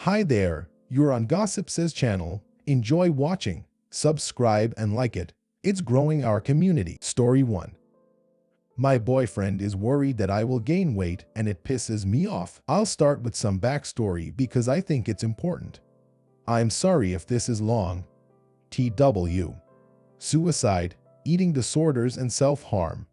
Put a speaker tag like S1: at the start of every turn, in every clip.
S1: Hi there, you're on Gossip Says channel. Enjoy watching, subscribe and like it. It's growing our community. Story 1. My boyfriend is worried that I will gain weight and it pisses me off. I'll start with some backstory because I think it's important. I'm sorry if this is long. TW. Suicide, eating disorders and self-harm.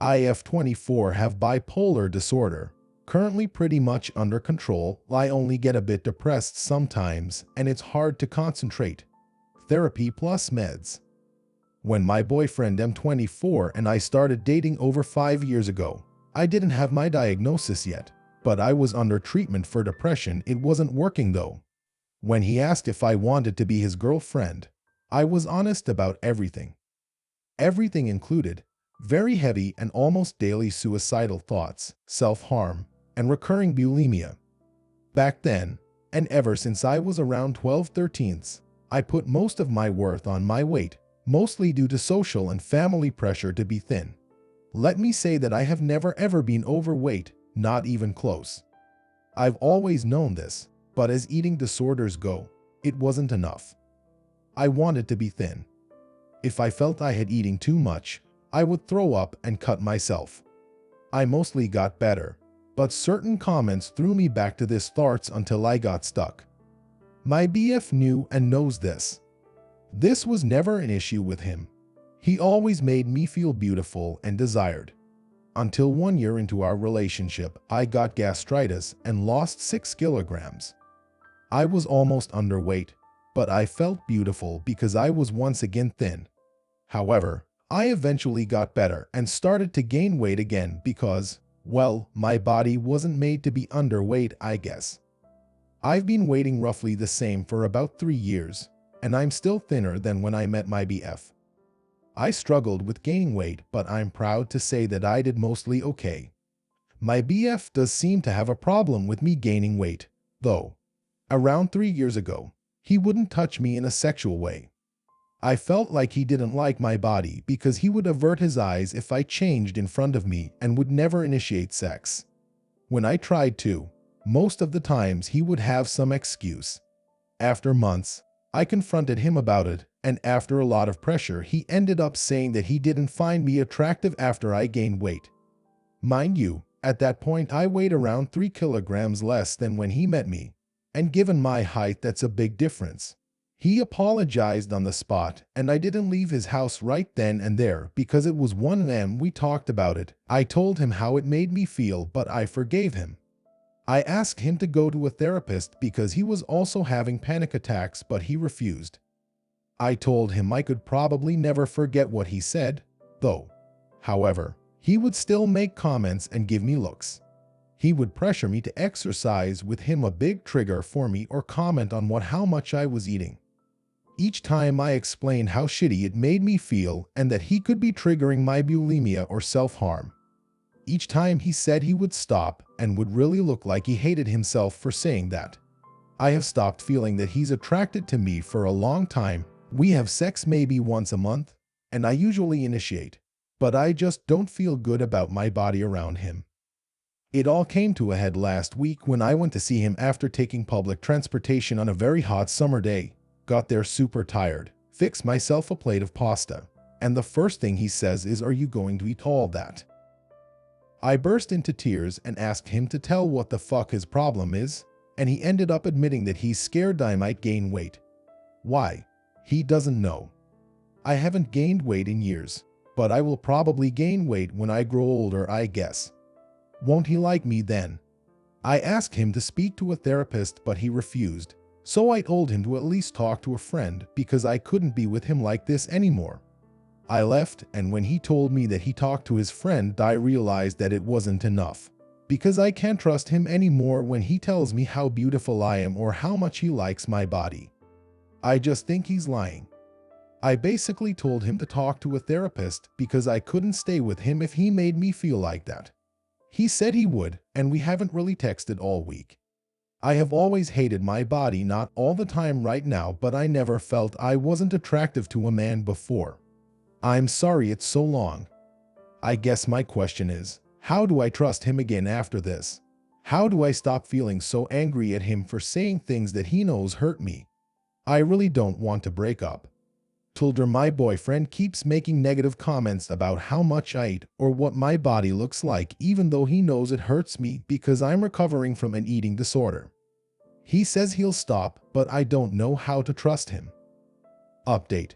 S1: IF 24 have bipolar disorder. Currently pretty much under control. I only get a bit depressed sometimes and it's hard to concentrate. Therapy plus meds. When my boyfriend M24 and I started dating over 5 years ago, I didn't have my diagnosis yet, but I was under treatment for depression. It wasn't working though. When he asked if I wanted to be his girlfriend, I was honest about everything. Everything included very heavy and almost daily suicidal thoughts, self-harm, and recurring bulimia. Back then, and ever since I was around 12-13, I put most of my worth on my weight, mostly due to social and family pressure to be thin. Let me say that I have never ever been overweight, not even close. I've always known this, but as eating disorders go, it wasn't enough. I wanted to be thin. If I felt I had eating too much, I would throw up and cut myself. I mostly got better, but certain comments threw me back to this thoughts until I got stuck. My BF knew and knows this. This was never an issue with him. He always made me feel beautiful and desired. Until 1 year into our relationship, I got gastritis and lost 6 kilograms. I was almost underweight, but I felt beautiful because I was once again thin. However, I eventually got better and started to gain weight again because, well, my body wasn't made to be underweight, I guess. I've been weighing roughly the same for about 3 years, and I'm still thinner than when I met my BF. I struggled with gaining weight, but I'm proud to say that I did mostly okay. My BF does seem to have a problem with me gaining weight, though. Around 3 years ago, he wouldn't touch me in a sexual way. I felt like he didn't like my body because he would avert his eyes if I changed in front of me and would never initiate sex. When I tried to, most of the times he would have some excuse. After months, I confronted him about it, and after a lot of pressure, he ended up saying that he didn't find me attractive after I gained weight. Mind you, at that point I weighed around 3 kilograms less than when he met me, and given my height that's a big difference. He apologized on the spot, and I didn't leave his house right then and there because it was 1 a.m. We talked about it. I told him how it made me feel, but I forgave him. I asked him to go to a therapist because he was also having panic attacks, but he refused. I told him I could probably never forget what he said, though. However, he would still make comments and give me looks. He would pressure me to exercise with him, a big trigger for me, or comment on how much I was eating. Each time I explained how shitty it made me feel and that he could be triggering my bulimia or self-harm. Each time he said he would stop and would really look like he hated himself for saying that. I have stopped feeling that he's attracted to me for a long time. We have sex maybe once a month, and I usually initiate, but I just don't feel good about my body around him. It all came to a head last week when I went to see him after taking public transportation on a very hot summer day. Got there super tired, fixed myself a plate of pasta, and the first thing he says is, "Are you going to eat all that?" I burst into tears and asked him to tell what the fuck his problem is, and he ended up admitting that he's scared I might gain weight. Why? He doesn't know. I haven't gained weight in years, but I will probably gain weight when I grow older, I guess. Won't he like me then? I asked him to speak to a therapist, but he refused. So I told him to at least talk to a friend because I couldn't be with him like this anymore. I left, and when he told me that he talked to his friend, I realized that it wasn't enough. Because I can't trust him anymore when he tells me how beautiful I am or how much he likes my body. I just think he's lying. I basically told him to talk to a therapist because I couldn't stay with him if he made me feel like that. He said he would, and we haven't really texted all week. I have always hated my body, not all the time right now, but I never felt I wasn't attractive to a man before. I'm sorry it's so long. I guess my question is, how do I trust him again after this? How do I stop feeling so angry at him for saying things that he knows hurt me? I really don't want to break up. Tilder, my boyfriend keeps making negative comments about how much I eat or what my body looks like, even though he knows it hurts me because I'm recovering from an eating disorder. He says he'll stop, but I don't know how to trust him. Update.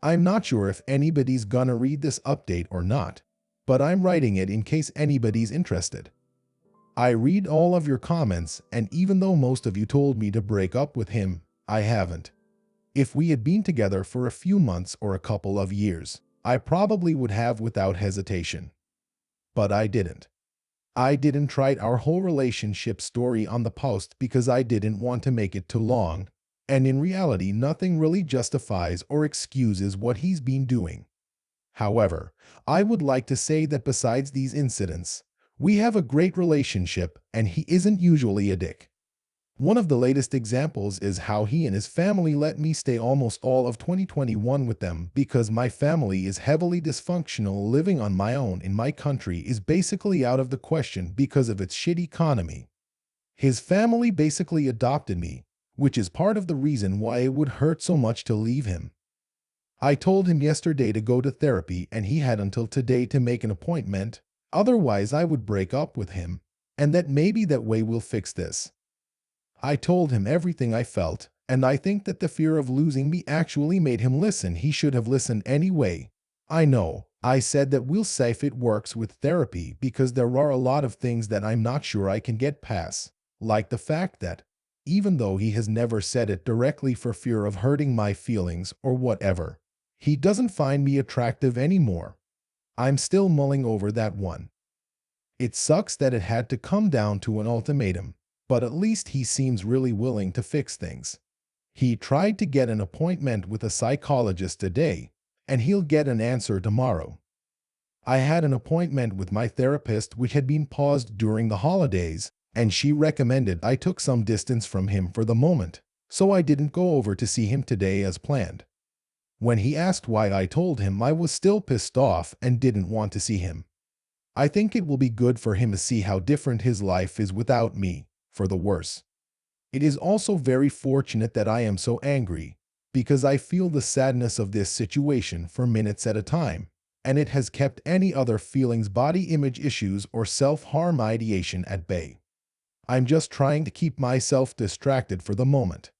S1: I'm not sure if anybody's gonna read this update or not, but I'm writing it in case anybody's interested. I read all of your comments, and even though most of you told me to break up with him, I haven't. If we had been together for a few months or a couple of years, I probably would have without hesitation. But I didn't. I didn't write our whole relationship story on the post because I didn't want to make it too long, and in reality nothing really justifies or excuses what he's been doing. However, I would like to say that besides these incidents, we have a great relationship and he isn't usually a dick. One of the latest examples is how he and his family let me stay almost all of 2021 with them because my family is heavily dysfunctional. Living on my own in my country is basically out of the question because of its shit economy. His family basically adopted me, which is part of the reason why it would hurt so much to leave him. I told him yesterday to go to therapy and he had until today to make an appointment, otherwise I would break up with him, and that maybe that way we'll fix this. I told him everything I felt, and I think that the fear of losing me actually made him listen. He should have listened anyway. I know, I said that we'll see if it works with therapy because there are a lot of things that I'm not sure I can get past, like the fact that, even though he has never said it directly for fear of hurting my feelings or whatever, he doesn't find me attractive anymore. I'm still mulling over that one. It sucks that it had to come down to an ultimatum, but at least he seems really willing to fix things. He tried to get an appointment with a psychologist today, and he'll get an answer tomorrow. I had an appointment with my therapist which had been paused during the holidays, and she recommended I took some distance from him for the moment, so I didn't go over to see him today as planned. When he asked why, I told him I was still pissed off and didn't want to see him. I think it will be good for him to see how different his life is without me, for the worse. It is also very fortunate that I am so angry, because I feel the sadness of this situation for minutes at a time, and it has kept any other feelings, body image issues, or self-harm ideation at bay. I'm just trying to keep myself distracted for the moment.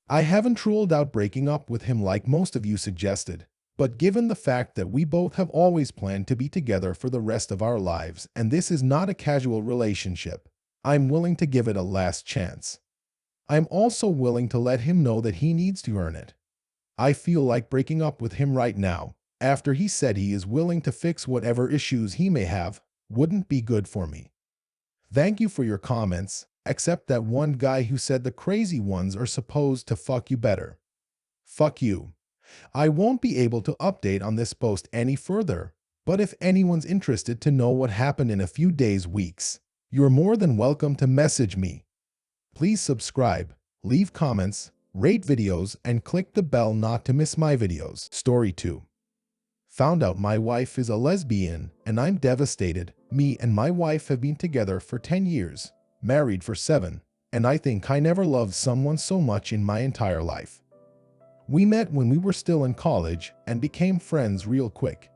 S1: I haven't ruled out breaking up with him like most of you suggested, but given the fact that we both have always planned to be together for the rest of our lives and this is not a casual relationship, I'm willing to give it a last chance. I'm also willing to let him know that he needs to earn it. I feel like breaking up with him right now, after he said he is willing to fix whatever issues he may have, wouldn't be good for me. Thank you for your comments, except that one guy who said the crazy ones are supposed to fuck you better. Fuck you. I won't be able to update on this post any further, but if anyone's interested to know what happened in a few days, weeks, you're more than welcome to message me. Please subscribe, leave comments, rate videos, and click the bell not to miss my videos. Story 2. Found out my wife is a lesbian and I'm devastated. Me and my wife have been together for 10 years, married for 7, and I think I never loved someone so much in my entire life. We met when we were still in college and became friends real quick.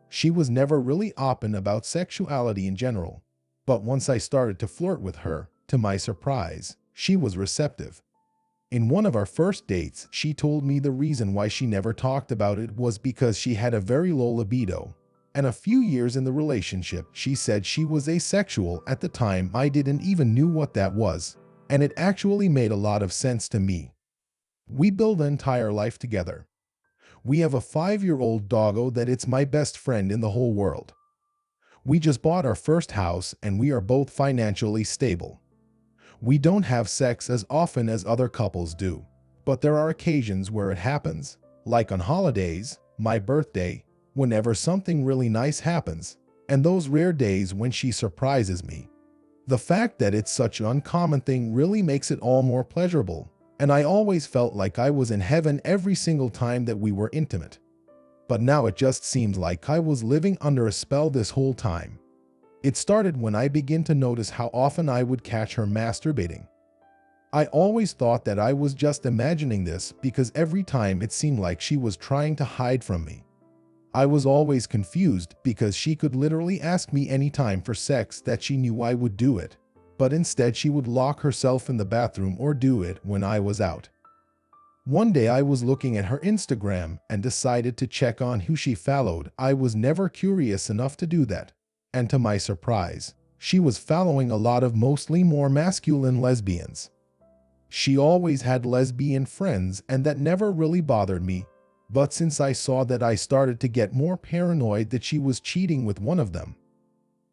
S1: She was never really open about sexuality in general, but once I started to flirt with her, to my surprise, she was receptive. In one of our first dates, she told me the reason why she never talked about it was because she had a very low libido, and a few years in the relationship, she said she was asexual. At the time, I didn't even know what that was, and it actually made a lot of sense to me. We built an entire life together. We have a 5-year-old doggo that it's my best friend in the whole world. We just bought our first house and we are both financially stable. We don't have sex as often as other couples do, but there are occasions where it happens, like on holidays, my birthday, whenever something really nice happens, and those rare days when she surprises me. The fact that it's such an uncommon thing really makes it all more pleasurable, and I always felt like I was in heaven every single time that we were intimate. But now it just seems like I was living under a spell this whole time. It started when I began to notice how often I would catch her masturbating. I always thought that I was just imagining this because every time it seemed like she was trying to hide from me. I was always confused because she could literally ask me anytime for sex that she knew I would do it, but instead she would lock herself in the bathroom or do it when I was out. One day I was looking at her Instagram and decided to check on who she followed. I was never curious enough to do that, and to my surprise, she was following a lot of mostly more masculine lesbians. She always had lesbian friends and that never really bothered me, but since I saw that, I started to get more paranoid that she was cheating with one of them.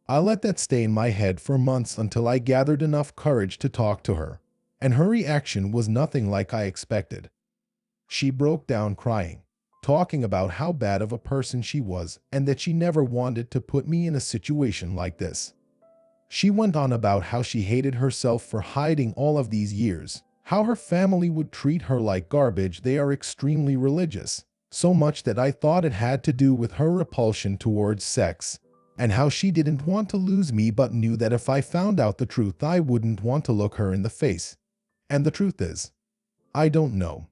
S1: I let that stay in my head for months until I gathered enough courage to talk to her, and her reaction was nothing like I expected. She broke down crying, talking about how bad of a person she was and that she never wanted to put me in a situation like this. She went on about how she hated herself for hiding all of these years, how her family would treat her like garbage. They are extremely religious, so much that I thought it had to do with her repulsion towards sex, and how she didn't want to lose me but knew that if I found out the truth I wouldn't want to look her in the face. And the truth is, I don't know.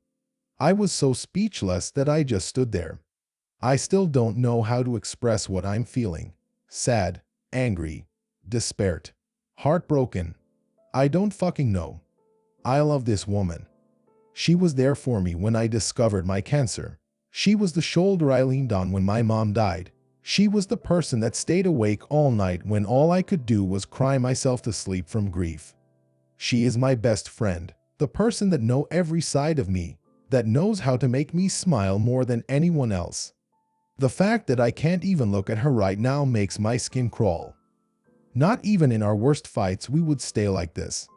S1: I was so speechless that I just stood there. I still don't know how to express what I'm feeling. Sad, angry, despaired, heartbroken. I don't fucking know. I love this woman. She was there for me when I discovered my cancer. She was the shoulder I leaned on when my mom died. She was the person that stayed awake all night when all I could do was cry myself to sleep from grief. She is my best friend, the person that knows every side of me, that knows how to make me smile more than anyone else. The fact that I can't even look at her right now makes my skin crawl. Not even in our worst fights we would stay like this.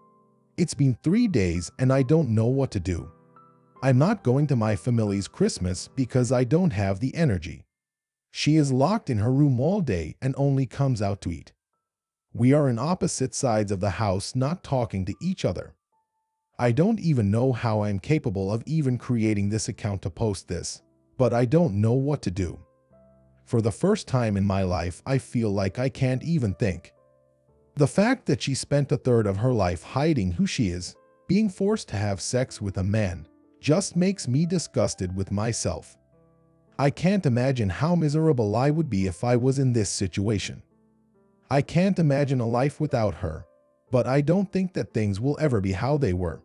S1: It's been 3 days and I don't know what to do. I'm not going to my family's Christmas because I don't have the energy. She is locked in her room all day and only comes out to eat. We are on opposite sides of the house, not talking to each other. I don't even know how I'm capable of even creating this account to post this, but I don't know what to do. For the first time in my life, I feel like I can't even think. The fact that she spent a third of her life hiding who she is, being forced to have sex with a man, just makes me disgusted with myself. I can't imagine how miserable I would be if I was in this situation. I can't imagine a life without her, but I don't think that things will ever be how they were.